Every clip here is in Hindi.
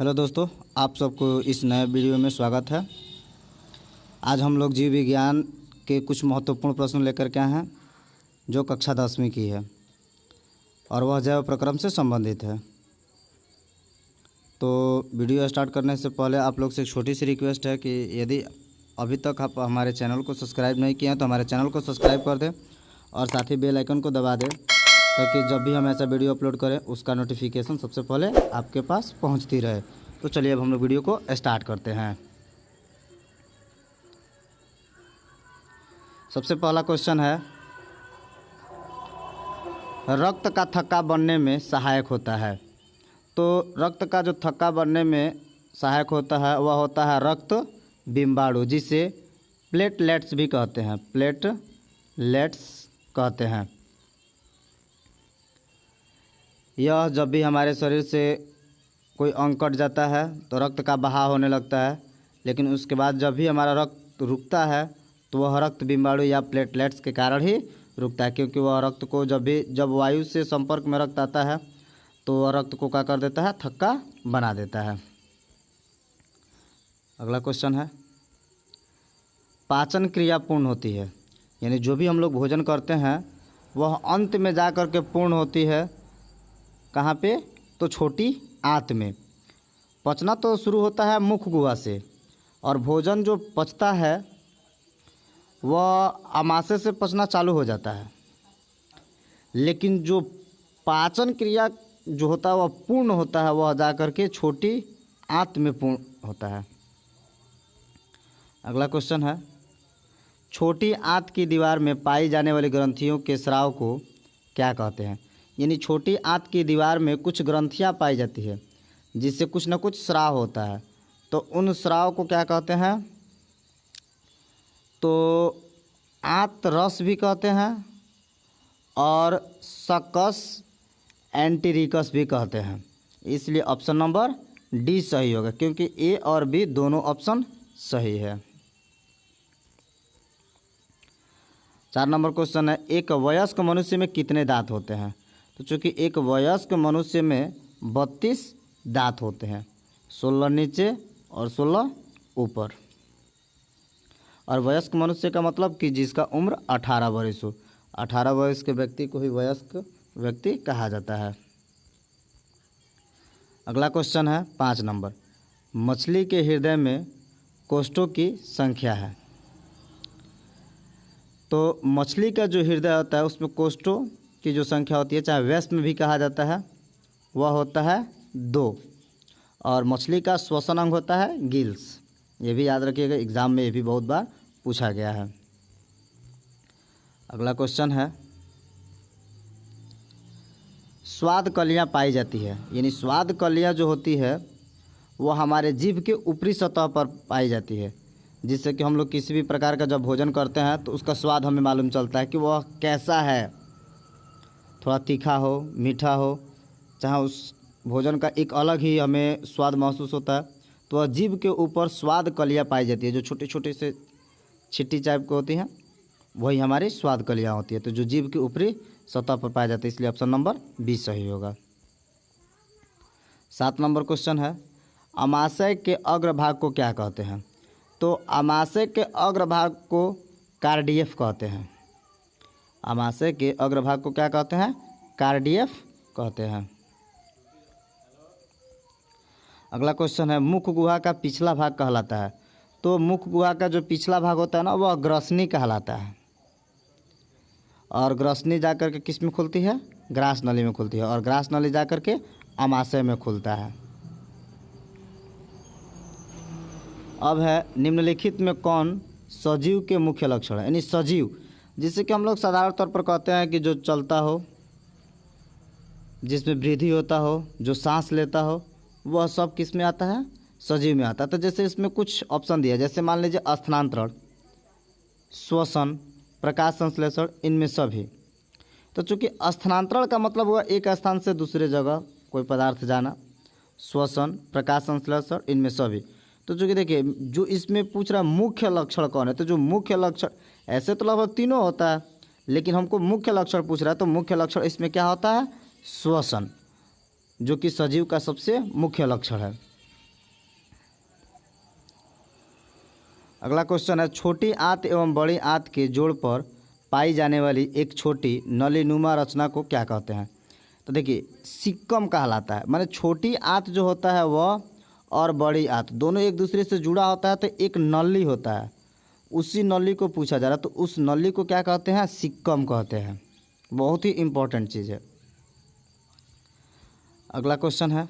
हेलो दोस्तों, आप सबको इस नए वीडियो में स्वागत है। आज हम लोग जीव विज्ञान के कुछ महत्वपूर्ण प्रश्न लेकर के आए हैं जो कक्षा 10वीं की है और वह जैव प्रक्रम से संबंधित है। तो वीडियो स्टार्ट करने से पहले आप लोग से एक छोटी सी रिक्वेस्ट है कि यदि अभी तक आप हमारे चैनल को सब्सक्राइब नहीं किए हैं तो हमारे चैनल को सब्सक्राइब कर दें और साथ ही बेल आइकन को दबा दें ताकि जब भी हम ऐसा वीडियो अपलोड करें उसका नोटिफिकेशन सबसे पहले आपके पास पहुंचती रहे। तो चलिए अब हम लोग वीडियो को स्टार्ट करते हैं। सबसे पहला क्वेश्चन है, रक्त का थक्का बनने में सहायक होता है। तो रक्त का जो थक्का बनने में सहायक होता है वह होता है रक्त बिम्बाणु, जिसे प्लेटलेट्स भी कहते हैं। प्लेटलेट्स कहते हैं। यह जब भी हमारे शरीर से कोई अंग कट जाता है तो रक्त का बहाव होने लगता है, लेकिन उसके बाद जब भी हमारा रक्त रुकता है तो वह रक्त बिम्बाणु या प्लेटलेट्स के कारण ही रुकता है, क्योंकि वह रक्त को जब वायु से संपर्क में रक्त आता है तो वह रक्त को क्या कर देता है, थक्का बना देता है। अगला क्वेश्चन है, पाचन क्रिया पूर्ण होती है, यानी जो भी हम लोग भोजन करते हैं वह अंत में जा कर के पूर्ण होती है। कहाँ पे? तो छोटी आंत में। पचना तो शुरू होता है मुख गुहा से और भोजन जो पचता है वह आमाशय से पचना चालू हो जाता है, लेकिन जो पाचन क्रिया जो होता है वह पूर्ण होता है, वह जा कर के छोटी आंत में पूर्ण होता है। अगला क्वेश्चन है, छोटी आंत की दीवार में पाई जाने वाली ग्रंथियों के स्राव को क्या कहते हैं। यानी छोटी आंत की दीवार में कुछ ग्रंथियां पाई जाती है जिससे कुछ न कुछ स्राव होता है, तो उन स्राव को क्या कहते हैं? तो आंत रस भी कहते हैं और सकस एंटीरिकस भी कहते हैं। इसलिए ऑप्शन नंबर डी सही होगा, क्योंकि ए और बी दोनों ऑप्शन सही है। 4 नंबर क्वेश्चन है, एक वयस्क मनुष्य में कितने दांत होते हैं। तो चूँकि एक वयस्क मनुष्य में 32 दांत होते हैं, 16 नीचे और 16 ऊपर। और वयस्क मनुष्य का मतलब कि जिसका उम्र 18 वर्ष हो। 18 वर्ष के व्यक्ति को ही वयस्क व्यक्ति कहा जाता है। अगला क्वेश्चन है 5 नंबर, मछली के हृदय में कोष्ठों की संख्या है। तो मछली का जो हृदय होता है उसमें कोष्ठों की जो संख्या होती है, चाहे व्यस्त में भी कहा जाता है, वह होता है 2। और मछली का श्वसन अंग होता है गिल्स। ये भी याद रखिएगा, एग्जाम में ये भी बहुत बार पूछा गया है। अगला क्वेश्चन है, स्वाद कलियाँ पाई जाती है। यानी स्वाद कलियाँ जो होती है वह हमारे जीभ के ऊपरी सतह पर पाई जाती है, जिससे कि हम लोग किसी भी प्रकार का जब भोजन करते हैं तो उसका स्वाद हमें मालूम चलता है कि वह कैसा है। थोड़ा तीखा हो, मीठा हो, चाहे उस भोजन का एक अलग ही हमें स्वाद महसूस होता है। तो वह जीभ के ऊपर स्वाद कलियाँ पाई जाती है, जो छोटे छोटे से छिट्टी टाइप की होती हैं, वही हमारी स्वाद कलियाँ होती है। तो जो जीभ के ऊपरी सतह पर पाई जाती है, इसलिए ऑप्शन नंबर बी सही होगा। 7 नंबर क्वेश्चन है, अमाशय के अग्रभाग को क्या कहते हैं। तो अमाशय के अग्रभाग को कार्डियफ कहते हैं। अमाशय के अग्रभाग को क्या कहते हैं? कार्डियफ कहते हैं। अगला क्वेश्चन है, मुख गुहा का पिछला भाग कहलाता है। तो मुख गुहा का जो पिछला भाग होता है ना, वह ग्रसनी कहलाता है। और ग्रसनी जाकर के किस में खुलती है? ग्रास नली में खुलती है, और ग्रास नली जाकर के अमाशय में खुलता है। अब है, निम्नलिखित में कौन सजीव के मुख्य लक्षण है। यानी सजीव जिससे कि हम लोग साधारण तौर पर कहते हैं कि जो चलता हो, जिसमें वृद्धि होता हो, जो सांस लेता हो, वह सब किस में आता है? सजीव में आता है। तो जैसे इसमें कुछ ऑप्शन दिया, जैसे मान लीजिए स्थानांतरण, श्वसन, प्रकाश संश्लेषण, इनमें सभी। तो चूँकि स्थानांतरण का मतलब हुआ एक स्थान से दूसरे जगह कोई पदार्थ जाना, श्वसन, प्रकाश संश्लेषण, इनमें सभी। तो चूँकि देखिए जो इसमें पूछ रहा है मुख्य लक्षण कौन है, तो जो मुख्य लक्षण, ऐसे तो लगभग तीनों होता है, लेकिन हमको मुख्य लक्षण पूछ रहा है, तो मुख्य लक्षण इसमें क्या होता है? श्वसन, जो कि सजीव का सबसे मुख्य लक्षण है। अगला क्वेश्चन है, छोटी आंत एवं बड़ी आंत के जोड़ पर पाई जाने वाली एक छोटी नलीनुमा रचना को क्या कहते हैं? तो देखिए सिक्कम कहलाता है। माने छोटी आंत जो होता है वह और बड़ी आंत दोनों एक दूसरे से जुड़ा होता है, तो एक नली होता है, उसी नली को पूछा जा रहा है। तो उस नली को क्या कहते हैं? सिक्कम कहते हैं। बहुत ही इम्पोर्टेंट चीज़ है। अगला क्वेश्चन है,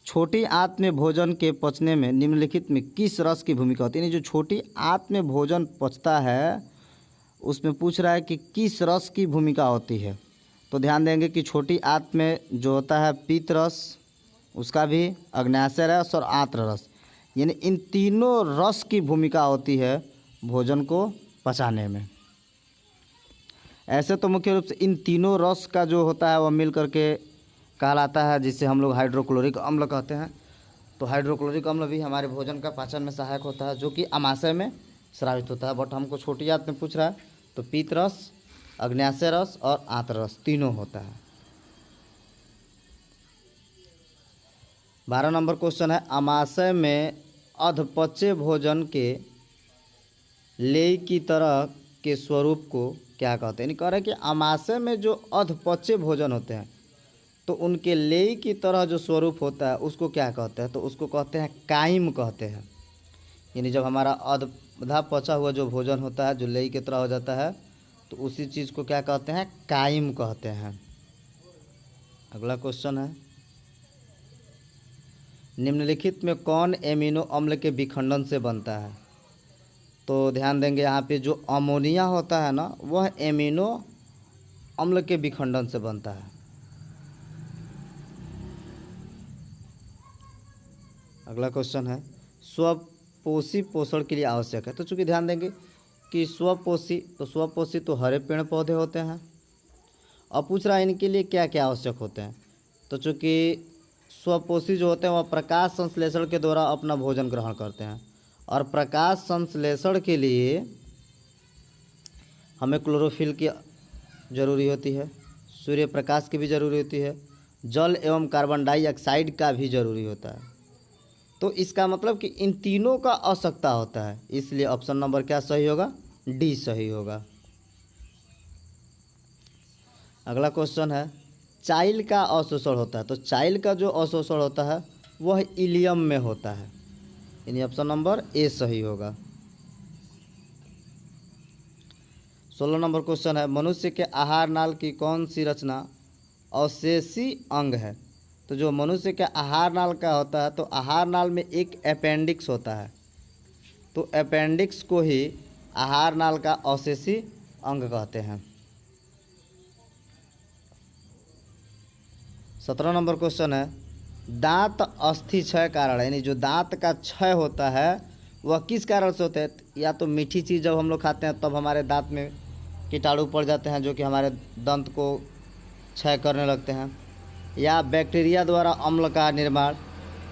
छोटी आंत में भोजन के पचने में निम्नलिखित में किस रस की भूमिका होती है? यानी जो छोटी आंत में भोजन पचता है उसमें पूछ रहा है कि किस रस की भूमिका होती है। तो ध्यान देंगे कि छोटी आंत में जो होता है पीत रस, उसका भी अग्न्याशय रस और आंत्र रस, यानी इन तीनों रस की भूमिका होती है भोजन को पचाने में। ऐसे तो मुख्य रूप से इन तीनों रस का जो होता है वह मिल करके कहलाता है, जिसे हम लोग हाइड्रोक्लोरिक अम्ल कहते हैं। तो हाइड्रोक्लोरिक अम्ल भी हमारे भोजन का पाचन में सहायक होता है, जो कि अमाशय में स्रावित होता है। बट हमको छोटी आंत में पूछ रहा है, तो पीत रस, अग्न्याशय रस और आंत्र रस तीनों होता है। 12 नंबर क्वेश्चन है, अमाशय में अधपचे भोजन के लेय की तरह के स्वरूप को क्या कहते हैं? यानी कह रहे हैं कि अमाशय में जो अधपचे भोजन होते हैं तो उनके लेय की तरह जो स्वरूप होता है उसको क्या कहते हैं? तो उसको कहते हैं काइम कहते हैं। यानी जब हमारा आधा पचा हुआ जो भोजन होता है जो लेई की तरह हो जाता है, तो उसी चीज़ को क्या कहते हैं? काइम कहते हैं। अगला क्वेश्चन है, निम्नलिखित में कौन एमिनो अम्ल के विखंडन से बनता है? तो ध्यान देंगे यहाँ पे जो अमोनिया होता है ना, वह एमिनो अम्ल के विखंडन से बनता है। अगला क्वेश्चन है, स्वपोषी पोषण के लिए आवश्यक है। तो चूँकि ध्यान देंगे कि स्वपोषी तो हरे पेड़ पौधे होते हैं। अब पूछ रहा है इनके लिए क्या क्या आवश्यक होते हैं। तो चूँकि स्वपोषी जो होते हैं वह प्रकाश संश्लेषण के द्वारा अपना भोजन ग्रहण करते हैं, और प्रकाश संश्लेषण के लिए हमें क्लोरोफिल की ज़रूरी होती है, सूर्य प्रकाश की भी ज़रूरी होती है, जल एवं कार्बन डाइऑक्साइड का भी ज़रूरी होता है। तो इसका मतलब कि इन तीनों का आवश्यकता होता है, इसलिए ऑप्शन नंबर क्या सही होगा? डी सही होगा। अगला क्वेश्चन है, चाइल का अवशोषण होता है। तो चाइल का जो अवशोषण होता है वह इलियम में होता है, यानी ऑप्शन नंबर ए सही होगा। 16 नंबर क्वेश्चन है, मनुष्य के आहार नाल की कौन सी रचना अवशेषी अंग है? तो जो मनुष्य के आहार नाल का होता है, तो आहार नाल में एक अपेंडिक्स होता है, तो अपेंडिक्स को ही आहार नाल का अवशेषी अंग कहते हैं। 17 नंबर क्वेश्चन है, दांत अस्थि क्षय कारण, यानी जो दांत का क्षय होता है वह किस कारण से होता है? या तो मीठी चीज़ जब हम लोग खाते हैं तब हमारे दांत में कीटाणु पड़ जाते हैं जो कि हमारे दंत को क्षय करने लगते हैं, या बैक्टीरिया द्वारा अम्ल का निर्माण,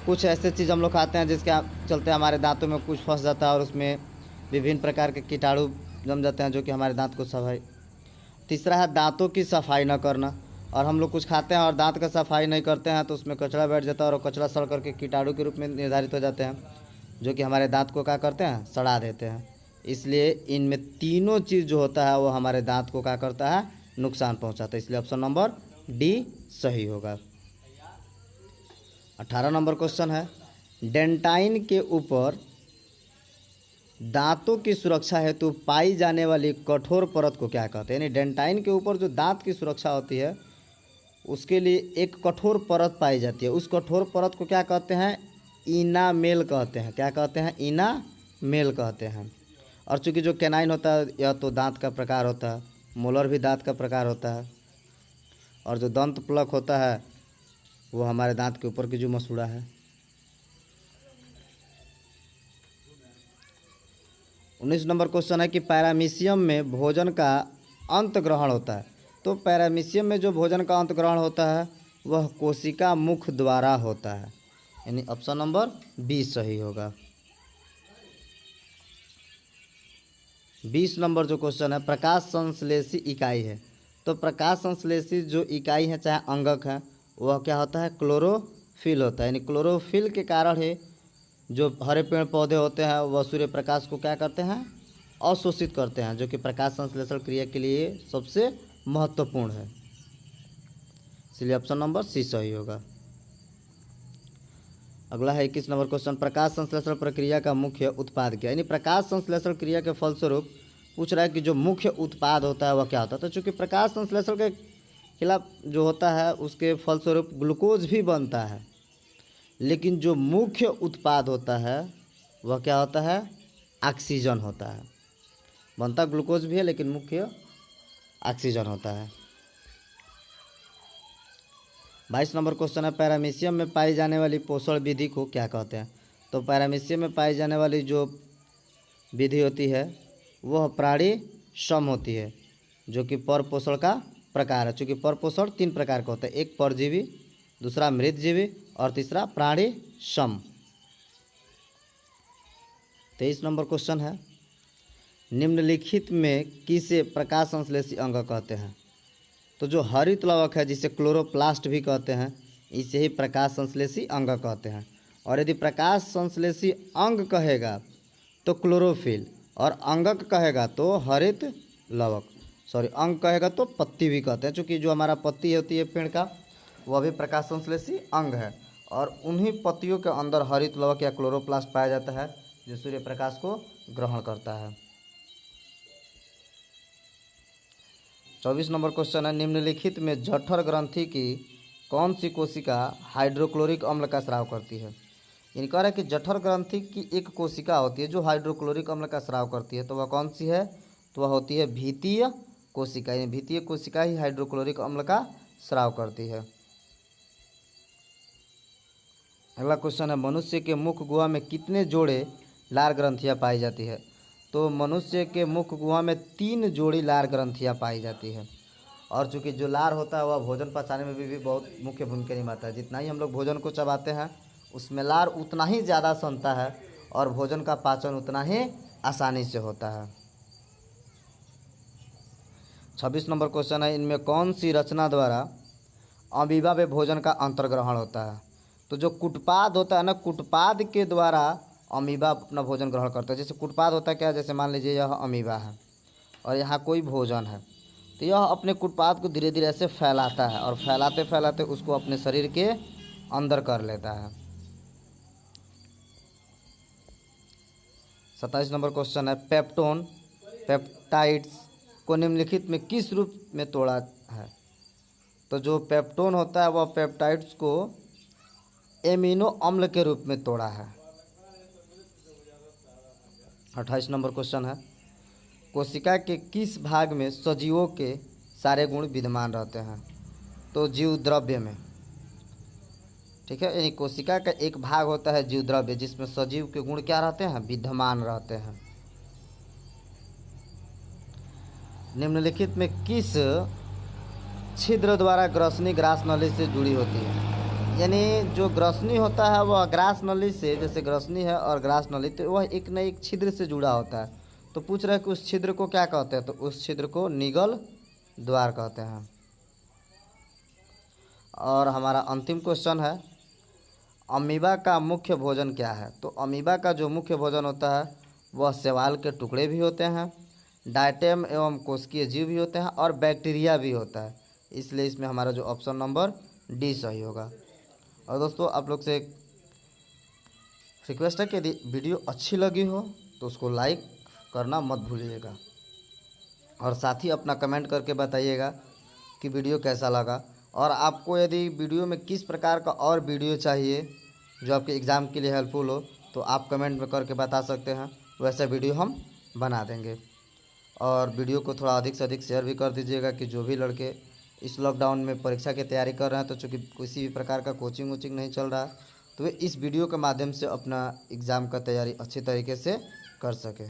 कुछ ऐसे चीज़ हम लोग खाते हैं जिसके चलते हमारे दांतों में कुछ फंस जाता है और उसमें विभिन्न प्रकार के कीटाणु जम जाते हैं जो कि हमारे दांत को सफाई। तीसरा है दांतों की सफाई न करना, और हम लोग कुछ खाते हैं और दांत का सफाई नहीं करते हैं तो उसमें कचरा बैठ जाता है और कचरा सड़ करके कीटाणु के रूप में निर्धारित हो जाते हैं जो कि हमारे दांत को क्या करते हैं? सड़ा देते हैं। इसलिए इनमें तीनों चीज़ जो होता है वो हमारे दांत को क्या करता है? नुकसान पहुंचाता है, इसलिए ऑप्शन नंबर डी सही होगा। 18 नंबर क्वेश्चन है, डेंटाइन के ऊपर दांतों की सुरक्षा हेतु पाई जाने वाली कठोर परत को क्या कहते हैं? यानी डेंटाइन के ऊपर जो दांत की सुरक्षा होती है उसके लिए एक कठोर परत पाई जाती है, उस कठोर परत को क्या कहते हैं? इनामेल कहते हैं। क्या कहते हैं? इनामेल कहते हैं। और चूँकि जो कैनाइन होता है यह तो दांत का प्रकार होता है, मोलर भी दांत का प्रकार होता है, और जो दंत प्लक होता है वो हमारे दांत के ऊपर की जो मसूड़ा है। 19 नंबर क्वेश्चन है कि पैरामीशियम में भोजन का अंत ग्रहण होता है। तो पैरामीशियम में जो भोजन का अंत ग्रहण होता है वह कोशिका मुख द्वारा होता है, यानी ऑप्शन नंबर बी सही होगा। 20 नंबर जो क्वेश्चन है, प्रकाश संश्लेषी इकाई है। तो प्रकाश संश्लेषी जो इकाई है चाहे अंगक है वह क्या होता है? क्लोरोफिल होता है, यानी क्लोरोफिल के कारण ही जो हरे पेड़ पौधे होते हैं वह सूर्य प्रकाश को क्या करते हैं, अवशोषित करते हैं, जो कि प्रकाश संश्लेषण क्रिया के लिए सबसे महत्वपूर्ण है। इसलिए ऑप्शन नंबर सी सही होगा। अगला है 21 नंबर क्वेश्चन, प्रकाश संश्लेषण प्रक्रिया का मुख्य उत्पाद क्या है। यानी प्रकाश संश्लेषण क्रिया के फलस्वरूप पूछ रहा है कि जो मुख्य उत्पाद होता है वह क्या होता है। तो चूँकि प्रकाश संश्लेषण के खिलाफ जो होता है उसके फलस्वरूप ग्लूकोज भी बनता है, लेकिन जो मुख्य उत्पाद होता है वह क्या होता है, ऑक्सीजन होता है। बनता ग्लूकोज भी है लेकिन मुख्य ऑक्सीजन होता है। 22 नंबर क्वेश्चन है, पैरामीशियम में पाई जाने वाली पोषण विधि को क्या कहते हैं। तो पैरामीशियम में पाई जाने वाली जो विधि होती है वह प्राणिसम होती है, जो कि परपोषण का प्रकार है। चूँकि परपोषण 3 प्रकार का होता है, एक परजीवी, दूसरा मृतजीवी और तीसरा प्राणिसम। 23 नंबर क्वेश्चन है, निम्नलिखित में किसे प्रकाश संश्लेषी अंग कहते हैं। तो जो हरित लवक है जिसे क्लोरोप्लास्ट भी कहते हैं, इसे ही प्रकाश संश्लेषी अंग कहते हैं। और यदि प्रकाश संश्लेषी अंग कहेगा तो क्लोरोफिल, और अंगक कहेगा तो हरित लवक, अंग कहेगा तो पत्ती भी कहते हैं। चूँकि जो हमारा पत्ती होती है पेड़ का वह भी प्रकाश संश्लेषी अंग है, और उन्हीं पत्तियों के अंदर हरित लवक या क्लोरोप्लास्ट पाया जाता है जो सूर्य प्रकाश को ग्रहण करता है। 24 नंबर क्वेश्चन है, निम्नलिखित में जठर ग्रंथि की कौन सी कोशिका हाइड्रोक्लोरिक अम्ल का स्राव करती है। यानी कह रहा है कि जठर ग्रंथि की एक कोशिका होती है जो हाइड्रोक्लोरिक अम्ल का स्राव करती है, तो वह कौन सी है, तो वह होती है भीतीय कोशिका। यानी भीतीय कोशिका ही हाइड्रोक्लोरिक अम्ल का स्राव करती है। अगला क्वेश्चन है, मनुष्य के मुख गुहा में कितने जोड़े लार ग्रंथियाँ पाई जाती है। तो मनुष्य के मुख गुहा में 3 जोड़ी लार ग्रंथियाँ पाई जाती है। और चूँकि जो लार होता है वह भोजन पचाने में भी बहुत मुख्य भूमिका निभाता है। जितना ही हम लोग भोजन को चबाते हैं उसमें लार उतना ही ज़्यादा सनता है और भोजन का पाचन उतना ही आसानी से होता है। 26 नंबर क्वेश्चन है, इनमें कौन सी रचना द्वारा अमीबा में भोजन का अंतर्ग्रहण होता है। तो जो कुटपाद होता है ना, कुटपाद के द्वारा अमीबा अपना भोजन ग्रहण करता है। जैसे कुटपाद होता है क्या, जैसे मान लीजिए यह अमीबा है और यहाँ कोई भोजन है, तो यह अपने कुटपाद को धीरे धीरे ऐसे फैलाता है और फैलाते फैलाते उसको अपने शरीर के अंदर कर लेता है। 27 नंबर क्वेश्चन है, पेप्टाइड्स को निम्नलिखित में किस रूप में तोड़ा है। तो जो पेप्टोन होता है वह पेप्टाइड्स को एमिनो अम्ल के रूप में तोड़ा है। 28 नंबर क्वेश्चन है, कोशिका के किस भाग में सजीवों के सारे गुण विद्यमान रहते हैं। तो जीव द्रव्य में, ठीक है। यानी कोशिका का एक भाग होता है जीव द्रव्य जिसमें सजीव के गुण क्या रहते हैं, विद्यमान रहते हैं। निम्नलिखित में किस छिद्र द्वारा ग्रसनी ग्रास नली से जुड़ी होती है। यानी जो ग्रसनी होता है वह ग्रास नली से, जैसे ग्रसनी है और ग्रास नली, तो वह एक न एक छिद्र से जुड़ा होता है। तो पूछ रहे हैं कि उस छिद्र को क्या कहते हैं। तो उस छिद्र को निगल द्वार कहते हैं। और हमारा अंतिम क्वेश्चन है, अमीबा का मुख्य भोजन क्या है। तो अमीबा का जो मुख्य भोजन होता है वह शैवाल के टुकड़े भी होते हैं, डायटम एवं कोशिकीय जीव भी होते हैं और बैक्टीरिया भी होता है। इसलिए इसमें हमारा जो ऑप्शन नंबर डी सही होगा। और दोस्तों आप लोग से एक रिक्वेस्ट है कि यदि वीडियो अच्छी लगी हो तो उसको लाइक करना मत भूलिएगा, और साथ ही अपना कमेंट करके बताइएगा कि वीडियो कैसा लगा। और आपको यदि वीडियो में किस प्रकार का और वीडियो चाहिए जो आपके एग्ज़ाम के लिए हेल्पफुल हो तो आप कमेंट में करके बता सकते हैं, वैसा वीडियो हम बना देंगे। और वीडियो को थोड़ा अधिक से अधिक शेयर भी कर दीजिएगा कि जो भी लड़के इस लॉकडाउन में परीक्षा की तैयारी कर रहे हैं, तो चूँकि किसी भी प्रकार का कोचिंग वोचिंग नहीं चल रहा, तो वे इस वीडियो के माध्यम से अपना एग्ज़ाम का तैयारी अच्छी तरीके से कर सकें।